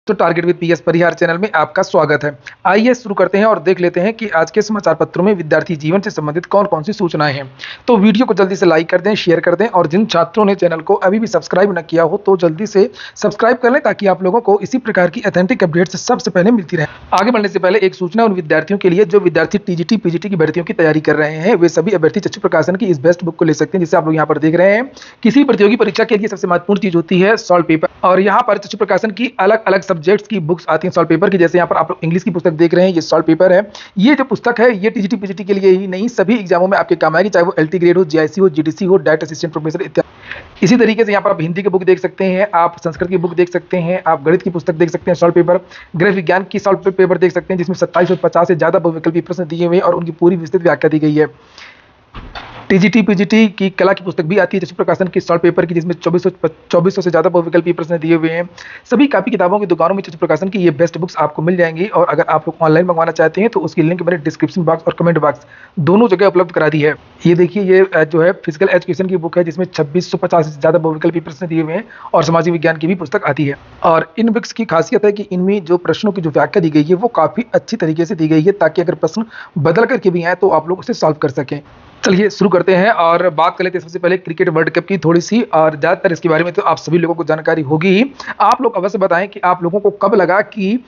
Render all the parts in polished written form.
तो target with PS Parihar channel में आपका स्वागत है। आइए शुरू करते हैं और देख लेते हैं कि आज के समाचार पत्रों में विद्यार्थी जीवन से संबंधित कौन कौन सी सूचनाएं हैं। तो वीडियो को जल्दी से लाइक कर दें, शेयर कर दें और जिन छात्रों ने चैनल को अभी भी सब्सक्राइब न किया हो तो जल्दी से सब्सक्राइब कर लें ताकि आप लोगों को इसी प्रकार की अथेंटिक अपडेट्स सबसे पहले मिलती रहे। आगे बढ़ने से पहले एक सूचना उन विद्यार्थियों के लिए जो विद्यार्थी टीजीटी पीजीटी की भर्तियों की तैयारी कर रहे हैं। वे सभी अभ्यर्थी चक्षु प्रकाशन की इस बेस्ट बुक को ले सकते हैं जिसे आप लोग यहाँ पर देख रहे हैं। किसी प्रतियोगी परीक्षा के लिए सबसे महत्वपूर्ण चीज होती है सॉल्व पेपर, और यहाँ पर चक्षु प्रकाशन की अलग अलग सब्जेक्ट्स की बुक्स आती हैं सॉल्व पेपर की। जैसे यहाँ पर आप लोग इंग्लिश की पुस्तक देख रहे हैं, ये सॉल्व पेपर है। ये जो पुस्तक है ये टीजीटी पीजीटी के लिए ही नहीं सभी एग्जामों में आपके काम आएगी, चाहे वो एलटी ग्रेड हो, जीआईसी हो, जीडीसी हो, डायरेक्ट असिस्टेंट प्रोफेसर इत्यादि। इसी तरीके से यहाँ पर आप हिंदी की बुक देख सकते हैं, आप संस्कृत की बुक देख सकते हैं, आप गणित की पुस्तक देख सकते हैं सॉल्व पेपर, गृह विज्ञान की सॉल्व पेपर देख सकते हैं जिसमें 2750 से ज्यादा बहुविकल्पी प्रश्न दिए हुए हैं और उनकी पूरी विस्तृत व्याख्या दी गई है। टीजीटी पीजीटी की कला की पुस्तक भी आती है चक्षु प्रकाशन की सॉल्व पेपर की जिसमें 2400 से ज्यादा बहुविकल्पी प्रश्न दिए हुए हैं। सभी कापी किताबों की दुकानों में चक्षु प्रकाशन की ये बेस्ट बुक्स आपको मिल जाएंगी और अगर आप लोग ऑनलाइन मंगवाना चाहते हैं तो उसकी लिंक मैंने डिस्क्रिप्शन बॉक्स और कमेंट बॉक्स दोनों जगह उपलब्ध करा दी है। ये देखिए, ये जो है फिजिकल एजुकेशन की बुक है जिसमें 2650 से ज्यादा बहुविकल्पी प्रश्न दिए हुए हैं और सामाजिक विज्ञान की भी पुस्तक आती है। और इन बुक्स की खासियत है कि इनमें जो प्रश्नों की जो व्याख्या दी गई है वो काफी अच्छी तरीके से दी गई है ताकि अगर प्रश्न बदल करके भी आए तो आप लोग उसे सॉल्व कर सकें। चलिए शुरू करते हैं और बात कर लेते हैं सबसे पहले क्रिकेट वर्ल्ड कप की थोड़ी सी, और ज़्यादातर इसके बारे में तो आप सभी लोगों को जानकारी होगी ही। आप लोग अवश्य बताएं कि आप लोगों को कब लगा कि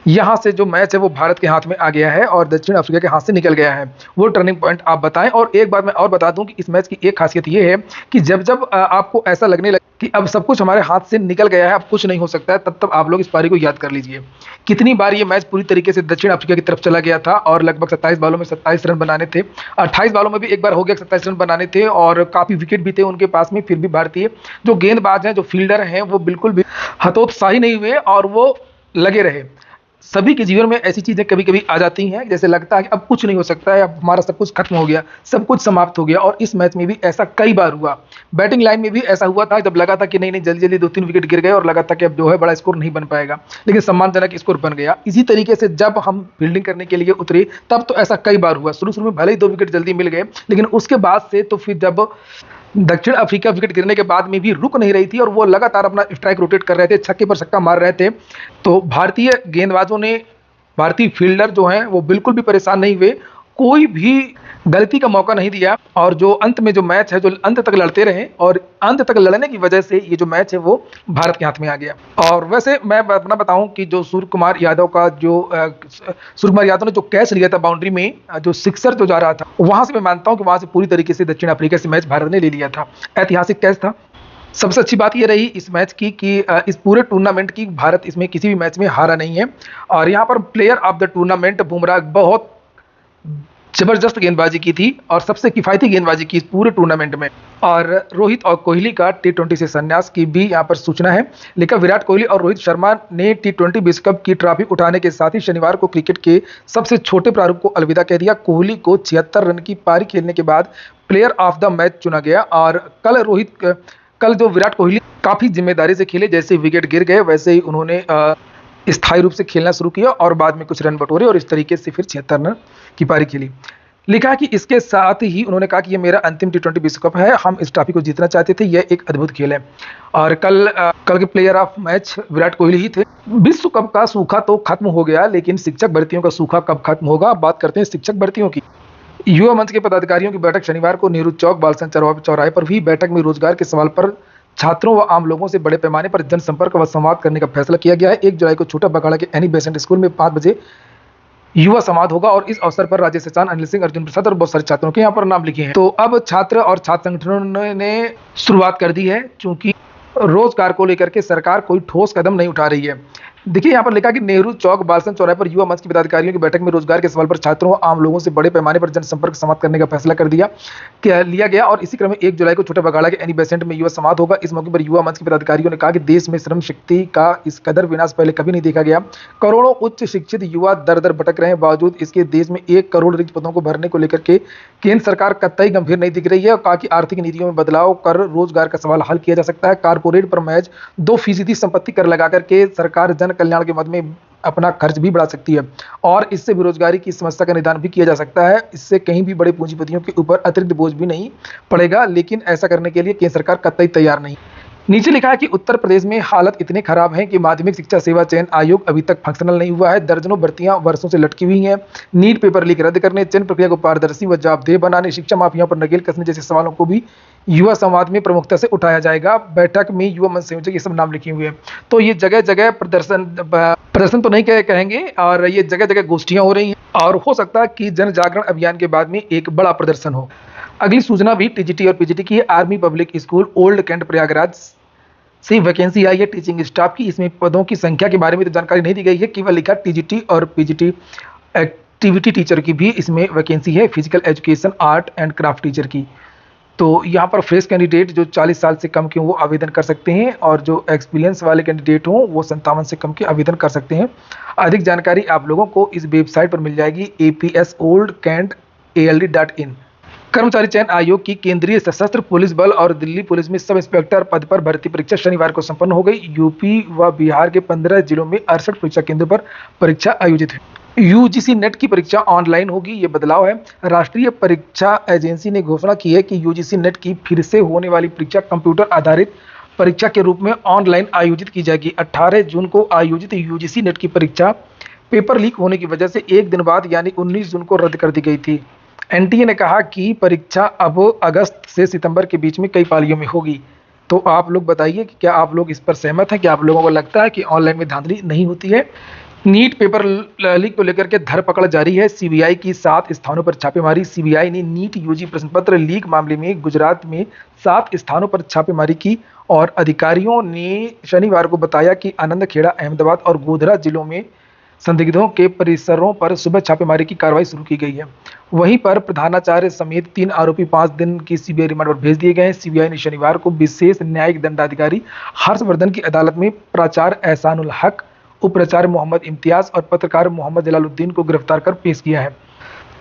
यहाँ से जो मैच है वो भारत के हाथ में आ गया है और दक्षिण अफ्रीका के हाथ से निकल गया है। वो टर्निंग पॉइंट आप बताएं। और एक बात मैं और बता दूं कि इस मैच की एक खासियत ये है कि जब जब आपको ऐसा लगने लगे कि अब सब कुछ हमारे हाथ से निकल गया है, अब कुछ नहीं हो सकता है, तब तब आप लोग इस पारी को याद कर लीजिए। कितनी बार ये मैच पूरी तरीके से दक्षिण अफ्रीका की तरफ चला गया था और लगभग 27 बालों में 27 रन बनाने थे। 28 बालों में भी एक बार हो गया 27 रन बनाने थे और काफी विकेट भी थे उनके पास में, फिर भी भारतीय जो गेंदबाज हैं, जो फील्डर हैं, वो बिल्कुल भी हतोत्साही नहीं हुए और वो लगे रहे। सभी के जीवन में ऐसी चीजें कभी कभी आ जाती हैं जैसे लगता है कि अब कुछ नहीं हो सकता है, अब हमारा सब कुछ खत्म हो गया, सब कुछ समाप्त हो गया। और इस मैच में भी ऐसा कई बार हुआ। बैटिंग लाइन में भी ऐसा हुआ था जब लगा था कि नहीं नहीं जल्दी जल्दी 2-3 विकेट गिर गए और लगा था कि अब जो है बड़ा स्कोर नहीं बन पाएगा, लेकिन सम्मानजनक स्कोर बन गया। इसी तरीके से जब हम फील्डिंग करने के लिए उतरे तब तो ऐसा कई बार हुआ। शुरू में भले ही 2 विकेट जल्दी मिल गए, लेकिन उसके बाद से तो फिर जब दक्षिण अफ्रीका विकेट गिरने के बाद में भी रुक नहीं रही थी और वो लगातार अपना स्ट्राइक रोटेट कर रहे थे, छक्के पर छक्का मार रहे थे, तो भारतीय गेंदबाजों ने, भारतीय फील्डर जो हैं वो बिल्कुल भी परेशान नहीं हुए, कोई भी गलती का मौका नहीं दिया और जो अंत में जो मैच है जो अंत तक लड़ते रहे और अंत तक लड़ने की वजह से ये जो मैच है वो भारत के हाथ में आ गया। और वैसे मैं अपना बताऊं कि जो सूर्य कुमार यादव ने जो कैच लिया था बाउंड्री में, जो सिक्सर जो जा रहा था, वहां से मैं मानता हूं कि वहां से पूरी तरीके से दक्षिण अफ्रीका से मैच भारत ने ले लिया था। ऐतिहासिक कैच था। सबसे अच्छी बात ये रही इस मैच की कि इस पूरे टूर्नामेंट की भारत इसमें किसी भी मैच में हारा नहीं है और यहाँ पर player of the tournament Bumrah बहुत जबरदस्त गेंदबाजी की थी और सबसे किफायती गेंदबाजी की इस पूरे टूर्नामेंट में। और रोहित और कोहली का T20 से संन्यास की भी यहाँ पर सूचना है। लेकिन विराट कोहली और रोहित शर्मा ने T20 विश्व कप की ट्रॉफी उठाने के साथ ही शनिवार को क्रिकेट के सबसे छोटे प्रारूप को अलविदा कह दिया। कोहली को 76 रन की पारी खेलने के बाद प्लेयर ऑफ द मैच चुना गया और कल जो विराट कोहली काफी जिम्मेदारी से खेले, जैसे विकेट गिर गए वैसे ही उन्होंने स्थायी रूप से खेलना शुरू किया और बाद में कुछ रन बटोरे और इस तरीके से फिर 76 रन की पारी खेली। लिखा कि इसके साथ ही उन्होंने कहा कि ये मेरा अंतिम T20 विश्व कप है, हम इस ट्रॉफी को जीतना चाहते थे, यह एक अद्भुत खेल है। और कल के player of match Virat Kohli ही थे। विश्व कप का सूखा तो खत्म हो गया, लेकिन शिक्षक भर्तियों का सूखा कब खत्म होगा? बात करते हैं शिक्षक भर्तियों की। युवा मंच के पदाधिकारियों की बैठक शनिवार को नेहरू चौक बालसन चौराहे पर हुई। बैठक में रोजगार के सवाल पर छात्रों व आम लोगों से बड़े पैमाने पर जनसंपर्क व संवाद करने का फैसला किया गया है। 1 जुलाई को छोटा बखाड़ा के एनी बेसेंट स्कूल में 5 बजे युवा संवाद होगा और इस अवसर पर राजेश सचान, अनिल सिंह, अर्जुन प्रसाद और बहुत सारे छात्रों के यहाँ पर नाम लिखे हैं। तो अब छात्र और छात्र संगठनों ने शुरुआत कर दी है, चूंकि रोजगार को लेकर के सरकार कोई ठोस कदम नहीं उठा रही है। देखिए यहाँ पर लिखा कि नेहरू चौक बालसन चौराहे पर युवा मंच के पदाधिकारियों की बैठक में रोजगार के सवाल पर छात्रों और आम लोगों से बड़े पैमाने पर जनसंपर्क संवाद करने का फैसला लिया गया और इसी क्रम में 1 जुलाई को छोटा बगाड़ा के एनी बेसेंट में युवा संवाद होगा। इस मौके पर युवा मंच के पदाधिकारियों ने कहा कि देश में श्रम शक्ति का इस कदर विनाश पहले कभी नहीं देखा गया। करोड़ों उच्च शिक्षित युवा दर दर भटक रहे हैं, बावजूद इसके देश में 1 करोड़ रिक्त पदों को भरने को लेकर के केंद्र सरकार कतई गंभीर नहीं दिख रही है। और कहा कि आर्थिक नीतियों में बदलाव कर रोजगार का सवाल हल किया जा सकता है। कारपोरेट पर महज 2% संपत्ति कर लगा करके सरकार जन कल्याण के मद में अपना खर्च भी बढ़ा सकती है और इससे बेरोजगारी की समस्या का निदान भी किया जा सकता है। इससे कहीं भी बड़े पूंजीपतियों के ऊपर अतिरिक्त बोझ भी नहीं पड़ेगा, लेकिन ऐसा करने के लिए केंद्र सरकार कतई तैयार नहीं। नीचे लिखा है कि उत्तर प्रदेश में हालत इतने खराब है कि माध्यमिक शिक्षा सेवा चयन आयोग अभी तक फंक्शनल नहीं हुआ है। दर्जनों भर्तियां वर्षों से लटकी हुई हैं। नीट पेपर लीक रद्द करने, चयन प्रक्रिया को पारदर्शी व जवाबदेह बनाने, शिक्षा माफियाओं पर नकेल कसने जैसे सवालों को भी युवा संवाद में प्रमुखता से उठाया जाएगा। बैठक में युवा मंच संयोजक ये सब नाम लिखे हुए हैं। तो ये जगह जगह प्रदर्शन तो नहीं कहेंगे, और ये जगह जगह गोष्ठियां हो रही हैं, और हो सकता है कि जन जागरण अभियान के बाद में एक बड़ा प्रदर्शन हो। अगली सूचना भी टीजीटी और पीजीटी की है। Army public school old cantt Prayagraj से वैकेंसी आई है टीचिंग स्टाफ की। इसमें पदों की संख्या के बारे में तो जानकारी नहीं दी गई है, केवल लिखा टीजीटी और पीजीटी एक्टिविटी टीचर की भी इसमें वैकेंसी है, physical education art and craft teacher की। तो यहाँ पर फ्रेश कैंडिडेट जो 40 साल से कम के वो आवेदन कर सकते हैं, और जो एक्सपीरियंस वाले कैंडिडेट हों वो 57 से कम के आवेदन कर सकते हैं। अधिक जानकारी आप लोगों को इस वेबसाइट पर मिल जाएगी, apsoldcant.ald.in। कर्मचारी चयन आयोग की केंद्रीय सशस्त्र पुलिस बल और दिल्ली पुलिस में सब इंस्पेक्टर पद पर भर्ती परीक्षा शनिवार को संपन्न हो गई। यूपी व बिहार के 15 जिलों में 68 परीक्षा केंद्रों पर परीक्षा आयोजित हुई। यूजीसी नेट की परीक्षा ऑनलाइन होगी, ये बदलाव है। राष्ट्रीय परीक्षा एजेंसी ने घोषणा की है कि यूजीसी नेट की फिर से होने वाली परीक्षा कंप्यूटर आधारित परीक्षा के रूप में ऑनलाइन आयोजित की जाएगी। 18 जून को आयोजित यूजीसी नेट की परीक्षा पेपर लीक होने की वजह से एक दिन बाद यानी 19 जून को रद्द कर दी गई थी। एनटीए ने कहा कि परीक्षा अब अगस्त से सितंबर के बीच में कई पालियों में होगी। तो आप लोग बताइए कि क्या आप लोग इस पर सहमत हैं? क्या आप लोगों को लगता है कि ऑनलाइन में धांधली नहीं होती है? नीट पेपर लीक को लेकर के धरपकड़ जारी है। सीबीआई की 7 स्थानों पर छापेमारी। सीबीआई ने नीट यूजी प्रश्न पत्र लीक मामले में गुजरात में 7 स्थानों पर छापेमारी की, और अधिकारियों ने शनिवार को बताया कि आनंद खेड़ा, अहमदाबाद और गोधरा जिलों में संदिग्धों के परिसरों पर सुबह छापेमारी की कार्रवाई शुरू की गई है। वहीं पर प्रधानाचार्य समेत 3 आरोपी 5 दिन की सीबीआई रिमांड पर भेज दिए गए हैं। सीबीआई ने शनिवार को विशेष न्यायिक दंडाधिकारी हर्षवर्धन की अदालत में प्राचार्य एहसानुल हक, उपप्राचार्य मोहम्मद इम्तियाज और पत्रकार मोहम्मद जलालुद्दीन को गिरफ्तार कर पेश किया है।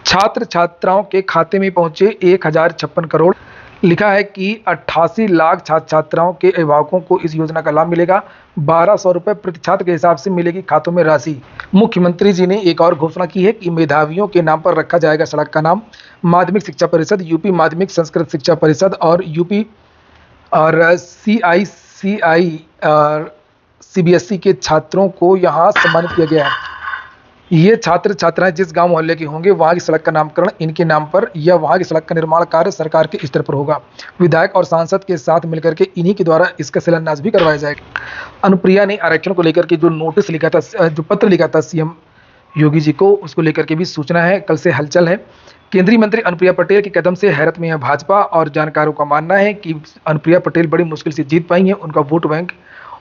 छात्र छात्राओं के खाते में पहुंचे 1056 करोड़। लिखा है कि 88 लाख छात्र छात्राओं के अभिभावकों को इस योजना का लाभ मिलेगा। 1200 रुपये प्रति छात्र के हिसाब से मिलेगी खातों में राशि। मुख्यमंत्री जी ने एक और घोषणा की है कि मेधावियों के नाम पर रखा जाएगा सड़क का नाम। माध्यमिक शिक्षा परिषद, यूपी माध्यमिक संस्कृत शिक्षा परिषद और यूपी और CICI और CBSE के छात्रों को यहाँ सम्मानित किया गया है। ये छात्र छात्राएं जिस गांव मोहल्ले के होंगे वहां की सड़क का नामकरण इनके नाम पर या वहां की सड़क का निर्माण कार्य सरकार के स्तर पर होगा। विधायक और सांसद के साथ मिलकर के इन्हीं के द्वारा इसका शिलान्यास भी करवाया जाएगा। अनुप्रिया ने आरक्षण को लेकर के जो नोटिस लिखा था, जो पत्र लिखा था सीएम योगी जी को, उसको लेकर के भी सूचना है, कल से हलचल है। केंद्रीय मंत्री अनुप्रिया पटेल के कदम से हैरत में है भाजपा, और जानकारों का मानना है कि अनुप्रिया पटेल बड़ी मुश्किल से जीत पाई हैं। उनका वोट बैंक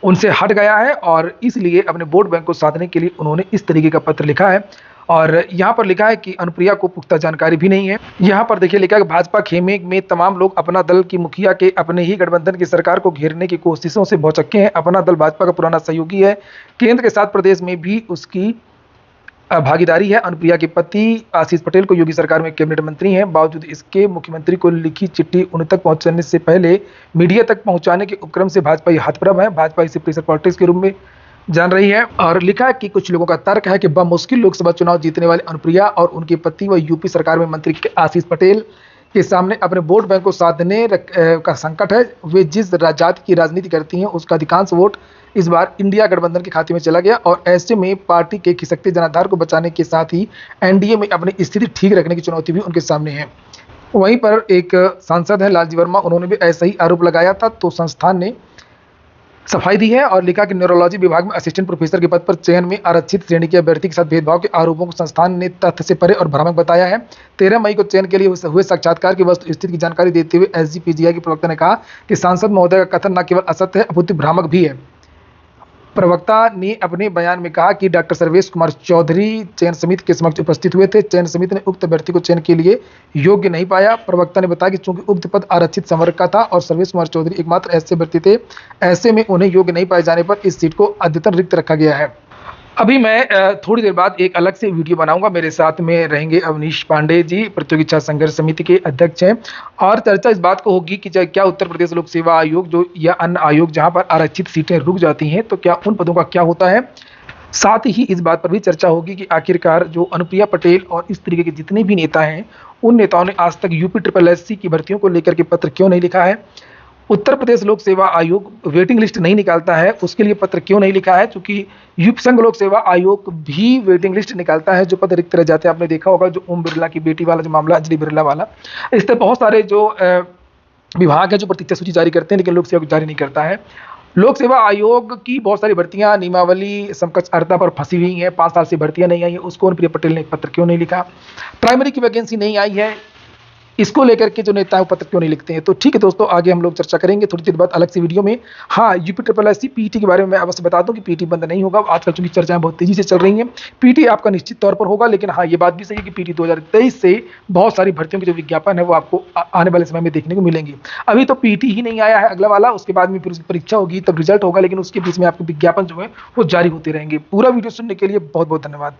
उनसे हट गया है, और इसलिए अपने वोट बैंक को साधने के लिए उन्होंने इस तरीके का पत्र लिखा है। और यहाँ पर लिखा है कि अनुप्रिया को पुख्ता जानकारी भी नहीं है। यहाँ पर देखिए लिखा है कि भाजपा खेमे में तमाम लोग अपना दल की मुखिया के अपने ही गठबंधन की सरकार को घेरने की कोशिशों से भौचक्के हैं। अपना दल भाजपा का पुराना सहयोगी है। केंद्र के साथ प्रदेश में भी उसकी भागीदारी है। अनुप्रिया के पति आशीष पटेल को योगी सरकार में कैबिनेट मंत्री हैं। बावजूद इसके मुख्यमंत्री को लिखी चिट्ठी उन तक पहुंचने से पहले मीडिया तक पहुंचाने के उपक्रम से भाजपा ये हतप्रभ है। भाजपा इसे प्रेशर पॉलिटिक्स के रूप में जान रही है। और लिखा है कि कुछ लोगों का तर्क है कि बमुश्किल लोकसभा चुनाव जीतने वाले अनुप्रिया और उनके पति व यूपी सरकार में मंत्री आशीष पटेल के सामने अपने वोट बैंक को साधने का संकट है। वे जिस जाति की राजनीति करती हैं उसका अधिकांश वोट इस बार इंडिया गठबंधन के खाते में चला गया, और ऐसे में पार्टी के खिसकते जनाधार को बचाने के साथ ही एनडीए में अपनी स्थिति ठीक रखने की चुनौती भी उनके सामने है। वहीं पर एक सांसद है लालजी वर्मा, उन्होंने भी ऐसा ही आरोप लगाया था, तो संस्थान ने सफाई दी है और लिखा कि न्यूरोलॉजी विभाग में असिस्टेंट प्रोफेसर के पद पर चयन में आरक्षित श्रेणी के अभ्यर्थी के साथ भेदभाव के आरोपों को संस्थान ने तथ्य से परे और भ्रामक बताया है। 13 मई को चयन के लिए हुए साक्षात्कार की वस्तु स्थिति की जानकारी देते हुए SGPGI के प्रवक्ता ने कहा कि सांसद महोदय का कथन न केवल असत्य है अपितु भ्रामक भी है। प्रवक्ता ने अपने बयान में कहा कि डॉक्टर सर्वेश कुमार चौधरी चयन समिति के समक्ष उपस्थित हुए थे। चयन समिति ने उक्त अभ्यर्थी को चयन के लिए योग्य नहीं पाया। प्रवक्ता ने बताया कि चूंकि उक्त पद आरक्षित संवर्ग का था और सर्वेश कुमार चौधरी एकमात्र ऐसे अभ्यर्थी थे, ऐसे में उन्हें योग्य नहीं पाए जाने पर इस सीट को अद्यतन रिक्त रखा गया है। अभी मैं थोड़ी देर बाद एक अलग से वीडियो बनाऊंगा। मेरे साथ में रहेंगे अवनीश पांडे जी, प्रतियोगी इच्छा संघर्ष समिति के अध्यक्ष हैं, और चर्चा इस बात को होगी कि क्या उत्तर प्रदेश लोक सेवा आयोग जो या अन्य आयोग जहां पर आरक्षित सीटें रुक जाती हैं तो क्या उन पदों का क्या होता है। साथ ही इस बात पर भी चर्चा होगी कि आखिरकार जो अनुप्रिया पटेल और इस तरीके के जितने भी नेता हैं उन नेताओं ने आज तक UP SSSC की भर्तियों को लेकर के पत्र क्यों नहीं लिखा है। उत्तर प्रदेश लोक सेवा आयोग वेटिंग लिस्ट नहीं निकालता है, उसके लिए पत्र क्यों नहीं लिखा है? क्योंकि यूपी संघ लोक सेवा आयोग भी वेटिंग लिस्ट निकालता है, जो पद रिक्त रह जाते हैं। आपने देखा होगा जो ओम बिरला की बेटी वाला जो मामला, अंजलि बिरला वाला, इस तरह बहुत सारे जो विभाग है जो प्रतीक्षा सूची जारी करते हैं, लेकिन लोक सेवा जारी नहीं करता है। लोक सेवा आयोग की बहुत सारी भर्तियां नियमावली समकक्ष अर्हता पर फंसी हुई हैं, 5 साल से भर्तियां नहीं आई है, उसको प्रिय पटेल ने एक पत्र क्यों नहीं लिखा? प्राइमरी की वैकेंसी नहीं आई है, इसको लेकर के जो नेता है वो पत्र क्यों नहीं लिखते हैं? तो ठीक है दोस्तों, आगे हम लोग चर्चा करेंगे थोड़ी देर बाद अलग से वीडियो में। हाँ, UP triple S C PT के बारे में मैं अवश्य बता दूं कि पीटी बंद नहीं होगा। आजकल चूंकि चर्चाएं बहुत तेजी से चल रही हैं, पीटी आपका निश्चित तौर पर होगा। लेकिन हाँ, ये बात भी सही है कि पीटी 2023 से बहुत सारी भर्तियों के जो विज्ञापन है वो आपको आने वाले समय में देखने को मिलेंगे। अभी तो पीटी ही नहीं आया है अगला वाला, उसके बाद में फिर उसकी परीक्षा होगी, तब रिजल्ट होगा, लेकिन उसके बीच में आपके विज्ञापन जो है वो जारी होते रहेंगे। पूरा वीडियो सुनने के लिए बहुत बहुत धन्यवाद।